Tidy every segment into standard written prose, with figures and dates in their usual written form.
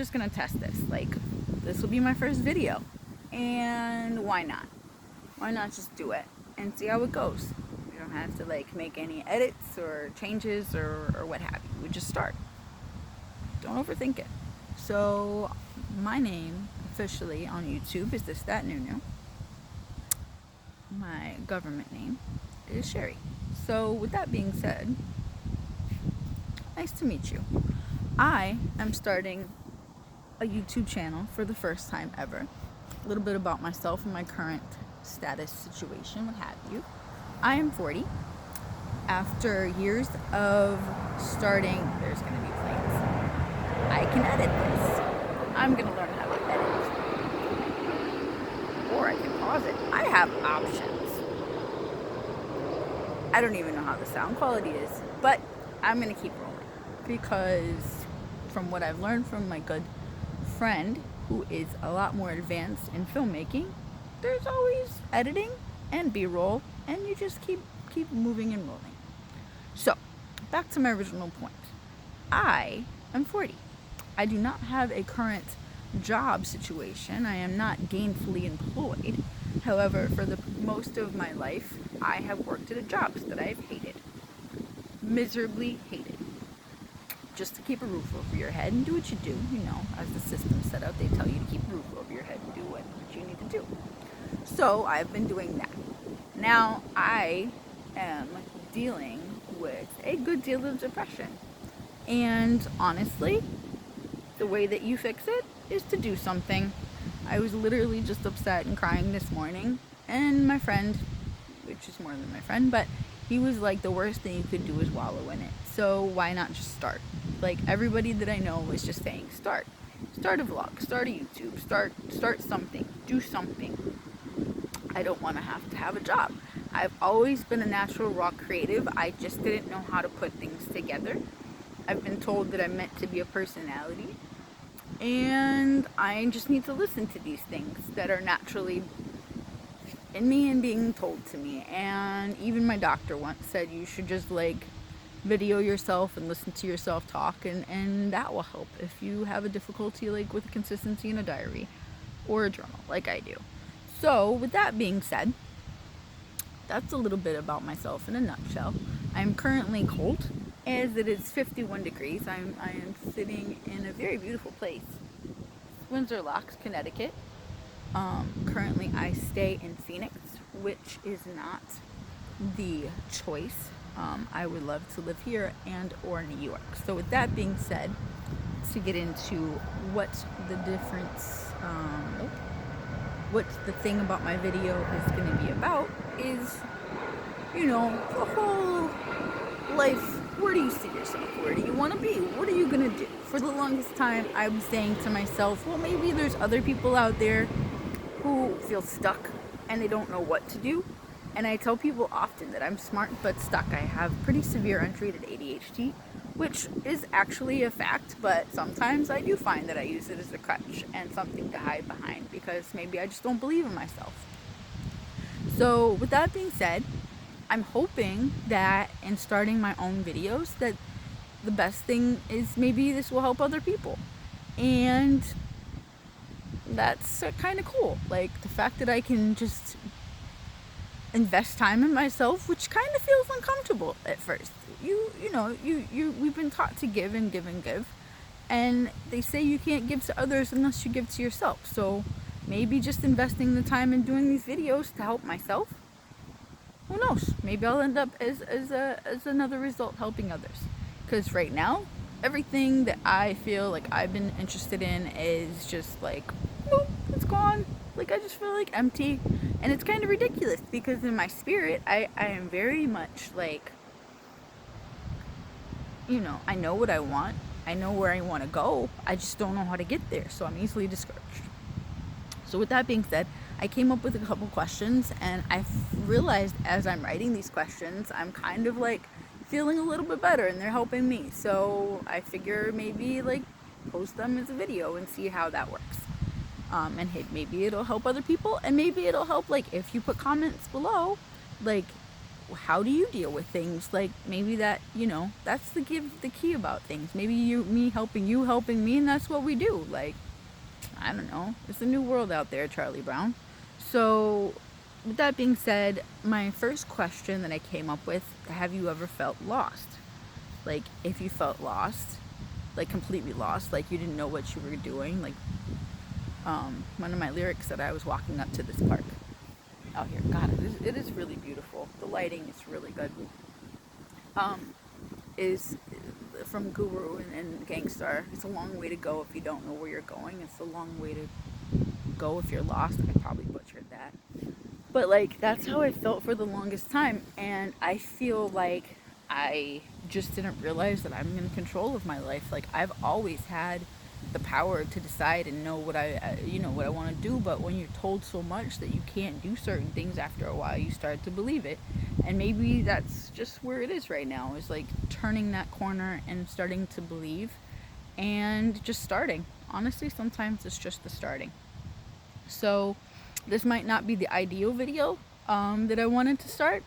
just gonna test this. Like, this will be my first video, and why not? Why not just do it and see how it goes? You don't have to like make any edits or changes or what have you. We just start. Don't overthink it. So my name officially on YouTube is This That New. My government name is Sherry. So with that being said, nice to meet you. I am starting a YouTube channel for the first time ever. A little bit about myself and my current status, situation, what have you. I am 40. After years of starting, there's going to be planes. I can edit this. I'm going to learn how to edit. Or I can pause it. I have options. I don't even know how the sound quality is, but I'm going to keep rolling because from what I've learned from my good friend who is a lot more advanced in filmmaking, there's always editing and B-roll, and you just keep moving and rolling. So, back to my original point. I am 40. I do not have a current job situation. I am not gainfully employed. However, for the most of my life, I have worked at jobs that I've hated. Miserably hated. Just to keep a roof over your head and do what you do, as the system's set up, they tell you to keep a roof over your head and do what you need to do. So I've been doing that. Now I am dealing with a good deal of depression. And honestly, the way that you fix it is to do something. I was literally just upset and crying this morning, and my friend, which is more than my friend, but he was like, the worst thing you could do is wallow in it. So why not just start? Like, everybody that I know was just saying, start a vlog, start a YouTube, start something, do something. I don't want to have a job. I've always been a natural raw creative. I just didn't know how to put things together. I've been told that I'm meant to be a personality, and I just need to listen to these things that are naturally in me and being told to me. And even my doctor once said you should just like video yourself and listen to yourself talk, and that will help if you have a difficulty like with consistency in a diary or a journal like I do. So with that being said, that's a little bit about myself in a nutshell. I'm currently cold as it is 51 degrees. I am sitting in a very beautiful place, Windsor Locks, Connecticut. Currently I stay in Phoenix, which is not the choice. I would love to live here and or New York. So with that being said, to get into what the difference, what the thing about my video is going to be about is, the whole life. Where do you see yourself? Where do you want to be? What are you going to do? For the longest time, I was saying to myself, well, maybe there's other people out there who feel stuck and they don't know what to do. And I tell people often that I'm smart but stuck. I have pretty severe untreated ADHD, which is actually a fact, but sometimes I do find that I use it as a crutch and something to hide behind because maybe I just don't believe in myself. So with that being said, I'm hoping that in starting my own videos that the best thing is maybe this will help other people. And that's kind of cool. Like the fact that I can just invest time in myself, which kind of feels uncomfortable at first. We've been taught to give and give and give. And they say you can't give to others unless you give to yourself. So maybe just investing the time in doing these videos to help myself. Who knows? Maybe I'll end up as another result helping others. Because right now, everything that I feel like I've been interested in is just like, whoop, it's gone. Like I just feel like empty. And it's kind of ridiculous because in my spirit, I am very much like, I know what I want. I know where I want to go. I just don't know how to get there. So I'm easily discouraged. So with that being said, I came up with a couple questions, and I realized as I'm writing these questions, I'm kind of like feeling a little bit better and they're helping me. So I figure maybe like post them as a video and see how that works. And maybe it'll help other people, and maybe it'll help like if you put comments below, like how do you deal with things? Like, maybe that, that's the key about things. Maybe me helping you, helping me, and that's what we do. Like, I don't know. It's a new world out there, Charlie Brown. So, with that being said, my first question that I came up with, have you ever felt lost? Like, if you felt lost, like completely lost, like you didn't know what you were doing. Like, one of my lyrics said I was walking up to this park out here. God, it is really beautiful. The lighting is really good. Is from Guru and Gangstar. It's a long way to go if you don't know where you're going. It's a long way to go if you're lost. I probably butchered that. But like, that's how I felt for the longest time. And I feel like I just didn't realize that I'm in control of my life. Like, I've always had the power to decide and know what what I want to do. But when you're told so much that you can't do certain things, after a while you start to believe it. And maybe that's just where it is right now, is like turning that corner and starting to believe, and just starting. Honestly, sometimes it's just the starting. So this might not be the ideal video that I wanted to start,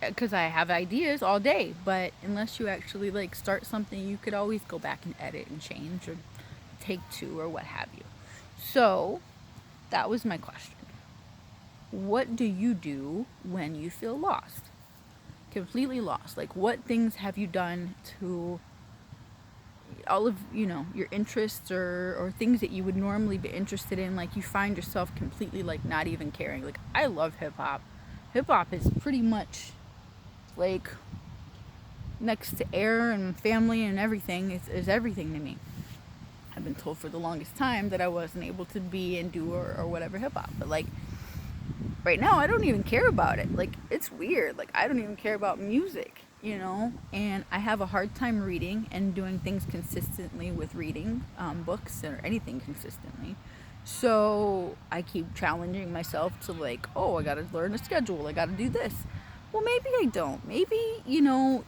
because I have ideas all day, but unless you actually like start something, you could always go back and edit and change or take two or what have you. So that was my question. What do you do when you feel lost? Completely lost. Like, what things have you done to all of, your interests or things that you would normally be interested in? Like, you find yourself completely like not even caring. Like, I love hip hop. Hip hop is pretty much like next to air and family and everything is everything to me. I've been told for the longest time that I wasn't able to be and do or whatever hip hop, but like right now I don't even care about it. Like, it's weird. Like, I don't even care about music, and I have a hard time reading and doing things consistently with reading books or anything consistently. So I keep challenging myself to like, oh, I gotta learn a schedule, I gotta do this. Well, maybe I don't. Maybe, you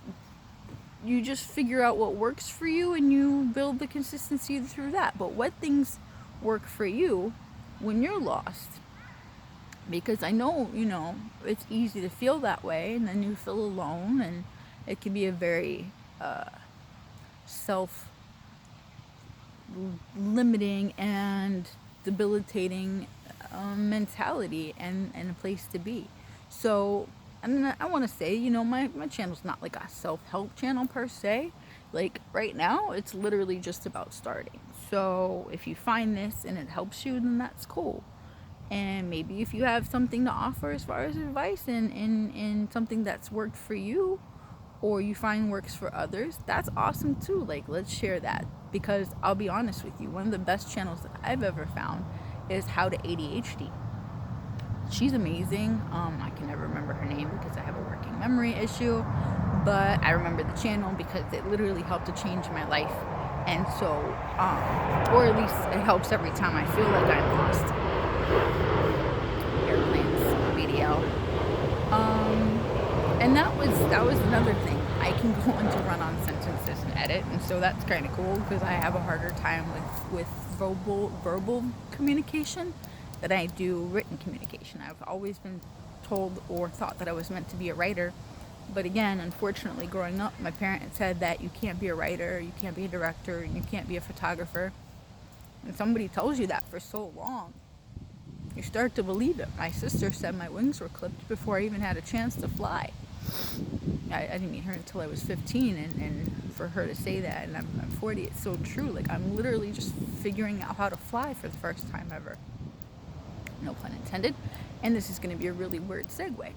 just figure out what works for you and you build the consistency through that. But what things work for you when you're lost? Because I know, it's easy to feel that way, and then you feel alone, and it can be a very self-limiting and debilitating mentality and a place to be. So, I want to say, my channel's not like a self-help channel per se. Like, right now, it's literally just about starting. So, if you find this and it helps you, then that's cool. And maybe if you have something to offer as far as advice and something that's worked for you, or you find works for others, that's awesome too. Like, let's share that. Because I'll be honest with you, one of the best channels that I've ever found is How to ADHD. She's amazing. I can never remember her name because I have a working memory issue, but I remember the channel because it literally helped to change my life. And so, or at least it helps every time I feel like I'm lost. Airplanes, BDL. And that was another thing. I can go into run-on sentences and edit, and so that's kind of cool because I have a harder time with verbal communication than I do written communication. I've always been told or thought that I was meant to be a writer, but again, unfortunately, growing up, my parents said that you can't be a writer, you can't be a director, and you can't be a photographer. And somebody tells you that for so long, you start to believe it. My sister said my wings were clipped before I even had a chance to fly. I didn't meet her until I was 15, and for her to say that, and I'm 40, it's so true. Like, I'm literally just figuring out how to fly for the first time ever. No pun intended. And this is going to be a really weird segue.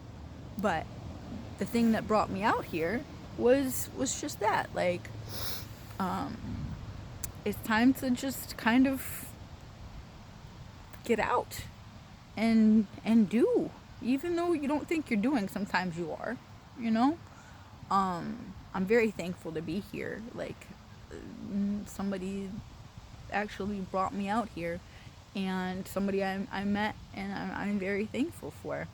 But the thing that brought me out here was just that. Like, it's time to just kind of get out and do. Even though you don't think you're doing, sometimes you are, I'm very thankful to be here. Like, somebody actually brought me out here, and somebody I met, and I'm very thankful for.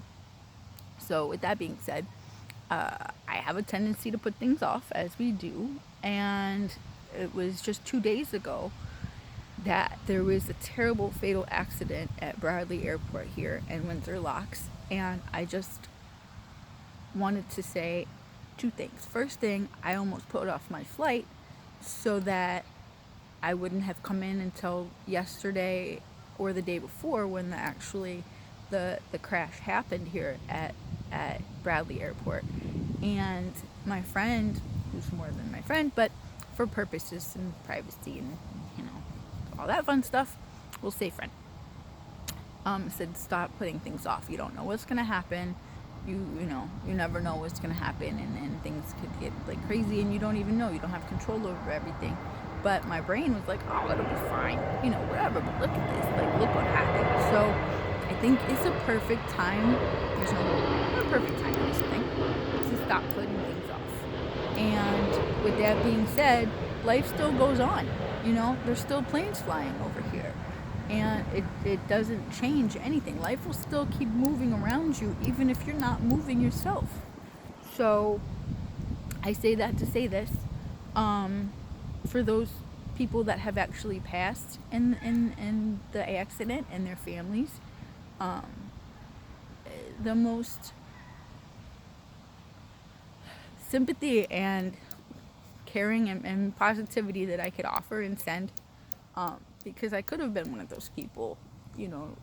So with that being said, I have a tendency to put things off, as we do, and it was just 2 days ago that there was a terrible fatal accident at Bradley Airport here in Windsor Locks, and I just wanted to say two things. First thing, I almost put off my flight so that I wouldn't have come in until yesterday or the day before when the crash happened here at Bradley Airport. And my friend, who's more than my friend, but for purposes and privacy and, all that fun stuff, we'll say friend, said stop putting things off. You don't know what's going to happen. You never know what's going to happen, and things could get like crazy, and you don't even know. You don't have control over everything. But my brain was like, oh, it'll be fine, whatever. But look at this, like, look what happened. So I think it's a perfect time. There's no perfect time for this thing to stop putting things off. And with that being said, life still goes on. There's still planes flying over here. And it doesn't change anything. Life will still keep moving around you, even if you're not moving yourself. So I say that to say this. For those people that have actually passed in the accident and their families, the most sympathy and caring and positivity that I could offer and send, because I could have been one of those people,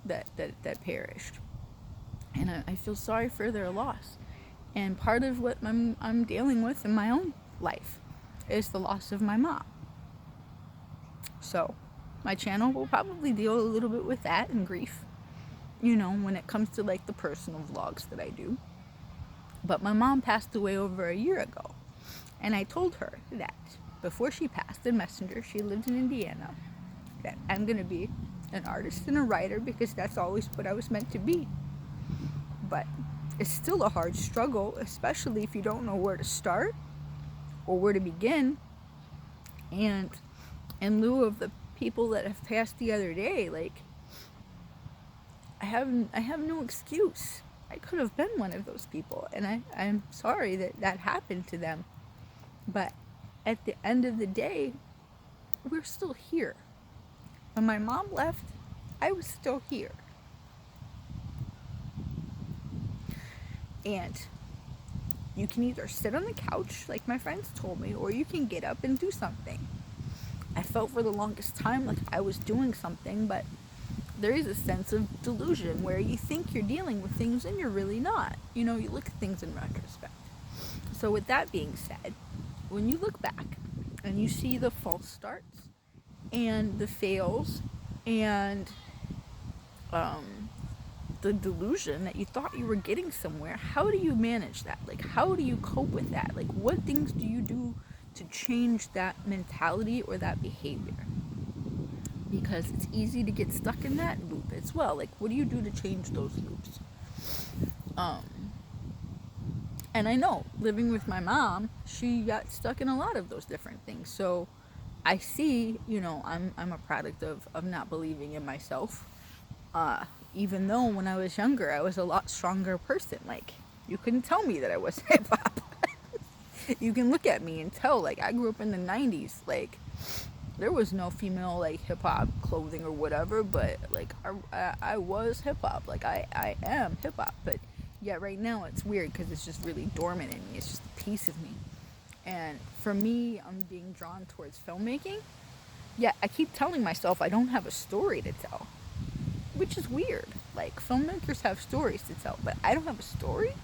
that perished. And I feel sorry for their loss. And part of what I'm dealing with in my own life is the loss of my mom. So my channel will probably deal a little bit with that and grief, when it comes to like the personal vlogs that I do. But my mom passed away over a year ago. And I told her that before she passed in Messenger, she lived in Indiana, that I'm going to be an artist and a writer because that's always what I was meant to be. But it's still a hard struggle, especially if you don't know where to start or where to begin. And in lieu of the people that have passed the other day, like, I have no excuse. I could have been one of those people, and I'm sorry that happened to them. But at the end of the day, we're still here. When my mom left, I was still here. And you can either sit on the couch, like my friends told me, or you can get up and do something. I felt for the longest time like I was doing something, but there is a sense of delusion where you think you're dealing with things and you're really not. You look at things in retrospect. So with that being said, when you look back and you see the false starts and the fails and the delusion that you thought you were getting somewhere, how do you manage that? Like, how do you cope with that? Like, what things do you do to change that mentality or that behavior? Because it's easy to get stuck in that loop as well. Like, what do you do to change those loops? And I know, living with my mom, she got stuck in a lot of those different things. So I see, I'm a product of not believing in myself. Even though when I was younger, I was a lot stronger person. Like, you couldn't tell me that I was hip-hop. You can look at me and tell, like, I grew up in the 90s. Like, there was no female, like, hip-hop clothing or whatever, but, like, I was hip-hop. Like, I am hip-hop. But yeah, right now it's weird because it's just really dormant in me. It's just a piece of me. And for me, I'm being drawn towards filmmaking. Yeah, I keep telling myself I don't have a story to tell, which is weird. Like, filmmakers have stories to tell, but I don't have a story.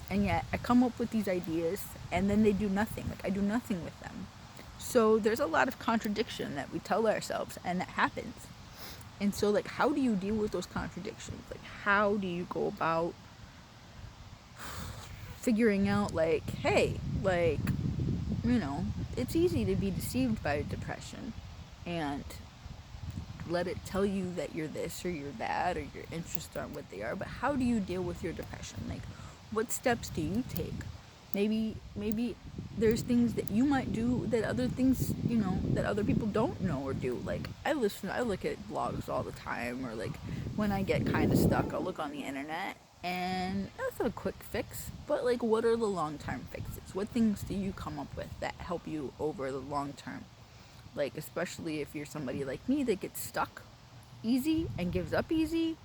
And yet I come up with these ideas and then they do nothing. Like, I do nothing with them. So there's a lot of contradiction that we tell ourselves, and that happens. And so, like, how do you deal with those contradictions? Like, how do you go about figuring out, like, hey, like, it's easy to be deceived by depression and let it tell you that you're this or you're that or your interests aren't what they are. But how do you deal with your depression? Like, what steps do you take? Maybe there's things that you might do that other things, that other people don't know or do. Like, I look at blogs all the time, or like when I get kind of stuck, I'll look on the internet, and that's a quick fix. But like, what are the long-term fixes? What things do you come up with that help you over the long term? Like, especially if you're somebody like me that gets stuck easy and gives up easy,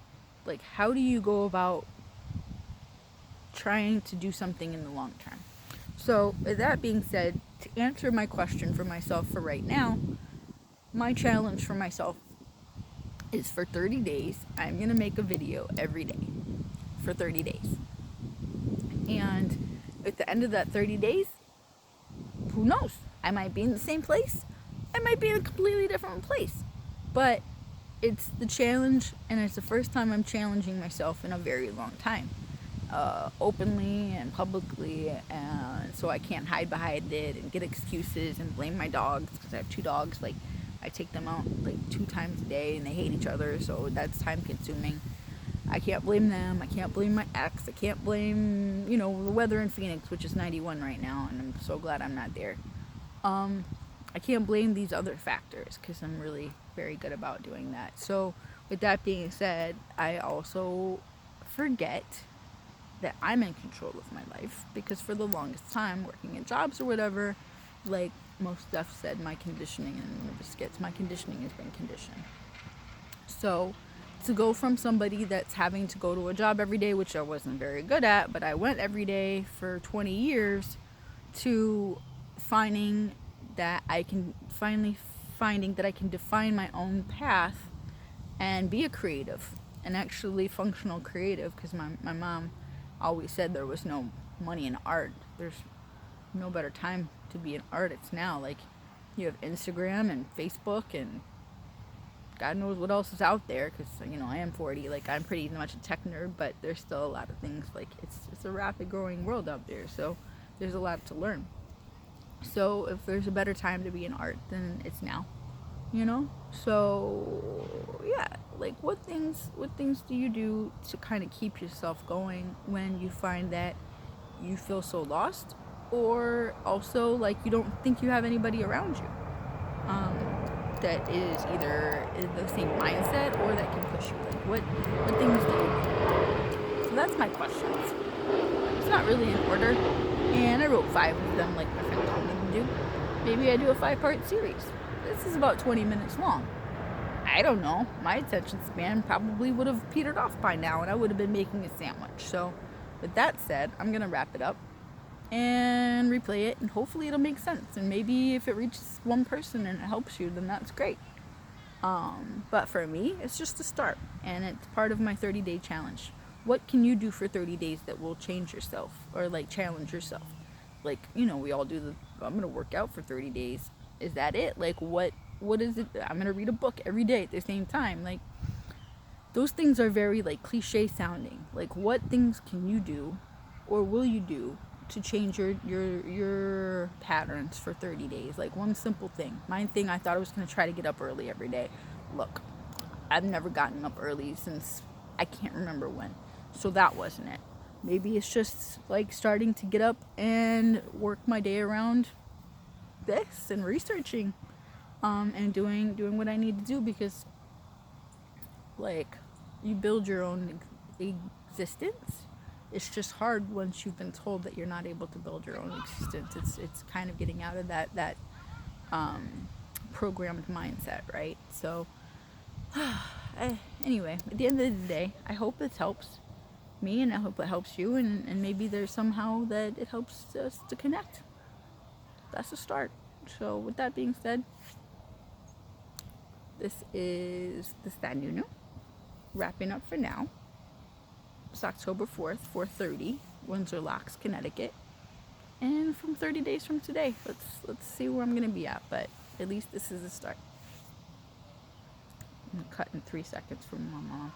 like, how do you go about trying to do something in the long term. So, with that being said, to answer my question for myself for right now, my challenge for myself is for 30 days, I'm going to make a video every day for 30 days. And at the end of that 30 days, who knows? I might be in the same place. I might be in a completely different place. But it's the challenge, and it's the first time I'm challenging myself in a very long time. Openly and publicly, and so I can't hide behind it and get excuses and blame my dogs, because I have 2 dogs. Like, I take them out like 2 times a day and they hate each other, so that's time consuming. I can't blame them. I can't blame my ex. I can't blame, the weather in Phoenix, which is 91 right now, and I'm so glad I'm not there. I can't blame these other factors because I'm really very good about doing that. So with that being said, I also forget that I'm in control of my life, because for the longest time, working in jobs or whatever, like most stuff said, my conditioning has been conditioned. So to go from somebody that's having to go to a job every day, which I wasn't very good at, but I went every day for 20 years, to finding that I can define my own path and be a creative, and actually functional creative, because my mom always said there was no money in art. There's no better time to be an artist now. Like, you have Instagram and Facebook and God knows what else is out there, because I am 40. Like, I'm pretty much a tech nerd, but there's still a lot of things. Like, it's a rapid growing world out there, so there's a lot to learn. So if there's a better time to be in art, then it's now. So yeah, like, what things do you do to kind of keep yourself going when you find that you feel so lost, or also like you don't think you have anybody around you that is either in the same mindset or that can push you? Like, what things do you do? So that's my questions. It's not really in order, and I wrote 5 of them like my friend told me to do. Maybe I do a 5-part series. This is about 20 minutes long. I don't know. My attention span probably would have petered off by now, and I would have been making a sandwich. So with that said, I'm going to wrap it up and replay it, and hopefully it'll make sense. And maybe if it reaches one person and it helps you, then that's great. But for me, it's just a start, and it's part of my 30-day challenge. What can you do for 30 days that will change yourself, or like challenge yourself? Like, we all do I'm going to work out for 30 days. Is that it? Like, what is it? I'm going to read a book every day at the same time. Like, those things are very, like, cliche sounding. Like, what things can you do, or will you do, to change your patterns for 30 days? Like, one simple thing. My thing, I thought I was going to try to get up early every day. Look, I've never gotten up early since I can't remember when. So that wasn't it. Maybe it's just, like, starting to get up and work my day around this and researching and doing what I need to do, because, like, you build your own existence. It's just hard once you've been told that you're not able to build your own existence. It's kind of getting out of that programmed mindset, right? So anyway, at the end of the day, I hope it helps me, and I hope it helps you, and maybe there's somehow that it helps us to connect. That's a start. So with that being said, this is the Stanunu, wrapping up for now. It's October 4th, 4:30, Windsor Locks, Connecticut. And from 30 days from today, let's see where I'm gonna be at, but at least this is a start. I'm gonna cut in 3 seconds from my mom.